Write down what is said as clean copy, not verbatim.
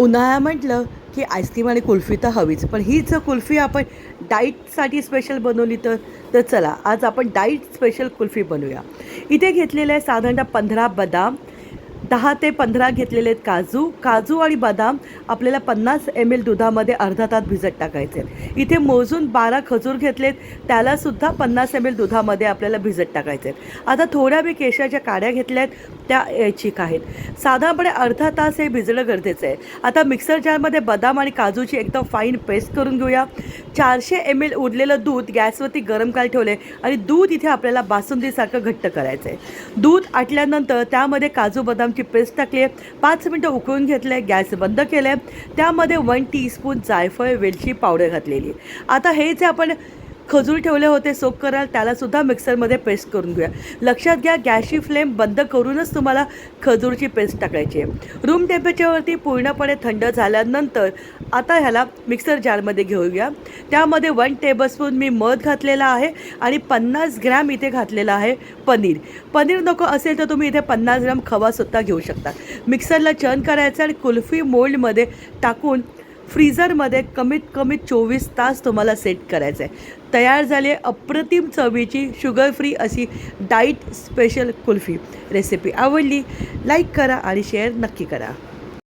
उन्हाळा म्हटलं की आईस्क्रीम आणि कुल्फी तर हवीच, पण हीच कुल्फी आपण डाईटसाठी स्पेशल बनवली तर चला आज आपण डाईट स्पेशल कुल्फी बनवूया. इथे घेतलेले आहे साधारणतः 15 बदाम, 10 ते 15 घेतलेले आहेत काजू. काजू आणि बदाम आपल्याला 50 ml दुधामध्ये अर्धा तास भिजत टाकायचे आहेत. इथे मोजून 12 खजूर घेतलेत, त्यालासुद्धा 50 ml दुधामध्ये आपल्याला भिजत टाकायचे आहेत. आता थोड्या मी केशराच्या काड्या घेतल्या आहेत, त्या याचिक आहेत. साधारणपणे अर्धा तास हे भिजणं गरजेचं आहे. आता मिक्सर जारमध्ये बदाम आणि काजूची एकदम फाईन पेस्ट करून घेऊया. 400 ml उरलेलं दूध गॅसवरती गरम करायला ठेवले आणि दूध इथे आपल्याला बासुंदीसारखं घट्ट करायचं आहे. दूध आटल्यानंतर त्यामध्ये काजू बदामची पेस्ट टाकली आहे, 5 मिनटं उकळून घेतले, गॅस बंद केले. त्यामध्ये 1 टीस्पून जायफळ वेलची पावडर घातलेली. आता हे जे आपण खजूर ठेवले होते सोक करायला, त्यालासुद्धा मिक्सरमध्ये पेस्ट करून घेऊया. लक्षात घ्या, गॅसची फ्लेम बंद करूनच तुम्हाला खजूरची पेस्ट टाकायची आहे. रूम टेम्परेचरवरती पूर्णपणे थंड झाल्यानंतर आता ह्याला मिक्सर जारमध्ये घेऊया. त्यामध्ये 1 टेबलस्पून मी मध घातलेला आहे आणि 50 ग्रॅम इथे घातलेला आहे पनीर. पनीर नको असेल तर तुम्ही इथे 50 ग्रॅम खवासुद्धा घेऊ शकता. मिक्सरला चर्न करायचं आणि कुल्फी मोल्डमध्ये टाकून फ्रीझरमध्ये कमीत कमी 24 तास तुम्हाला सेट करायचं आहे. तयार झाली अप्रतिम चवीची शुगर फ्री अशी डाईट स्पेशल कुल्फी. रेसिपी आवडली लाईक करा आणि शेअर नक्की करा.